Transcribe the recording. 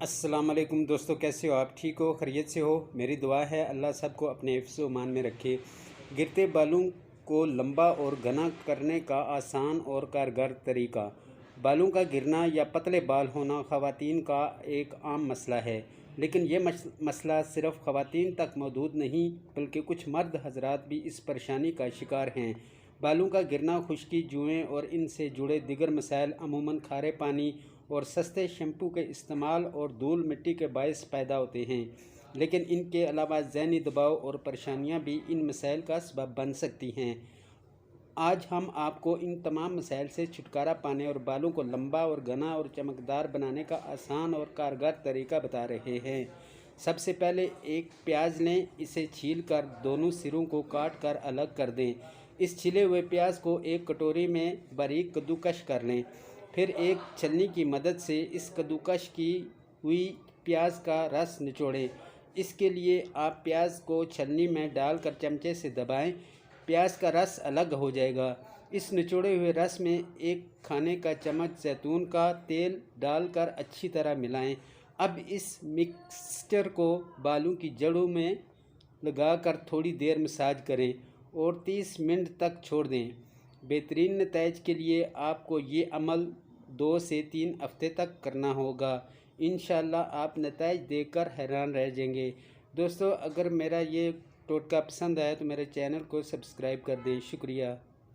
अस्सलाम वालेकुम दोस्तों, कैसे हो आप? ठीक हो, खैरियत से हो? मेरी दुआ है अल्लाह सबको अपने हिफ्ज़ मान में रखे। गिरते बालों को लंबा और घना करने का आसान और कारगर तरीका। बालों का गिरना या पतले बाल होना ख़वातीन का एक आम मसला है, लेकिन यह मसला सिर्फ़ ख़वातीन तक महदूद नहीं बल्कि कुछ मर्द हज़रात भी इस परेशानी का शिकार हैं। बालों का गिरना खुश्की, जुएँ और इनसे जुड़े दिगर मसाइल अमूमन खारे पानी और सस्ते शैम्पू के इस्तेमाल और धूल मिट्टी के बायस पैदा होते हैं, लेकिन इनके अलावा ज़हनी दबाव और परेशानियां भी इन मसाइल का सबब बन सकती हैं। आज हम आपको इन तमाम मसाइल से छुटकारा पाने और बालों को लंबा और घना और चमकदार बनाने का आसान और कारगर तरीका बता रहे हैं। सबसे पहले एक प्याज लें, इसे छील कर दोनों सिरों को काट कर अलग कर दें। इस छिले हुए प्याज को एक कटोरी में बारीक कद्दूकश कर लें। फिर एक छलनी की मदद से इस कद्दूकश की हुई प्याज का रस निचोड़ें। इसके लिए आप प्याज को छलनी में डालकर चमचे से दबाएं। प्याज का रस अलग हो जाएगा। इस निचोड़े हुए रस में एक खाने का चम्मच जैतून का तेल डालकर अच्छी तरह मिलाएं। अब इस मिक्सचर को बालों की जड़ों में लगाकर थोड़ी देर मसाज करें और 30 मिनट तक छोड़ दें। बेहतरीन नतीजे के लिए आपको ये अमल 2 से 3 हफ्ते तक करना होगा। इंशाअल्लाह आप नतीजे देखकर हैरान रह जाएंगे। दोस्तों, अगर मेरा ये टोटका पसंद आया तो मेरे चैनल को सब्सक्राइब कर दें। शुक्रिया।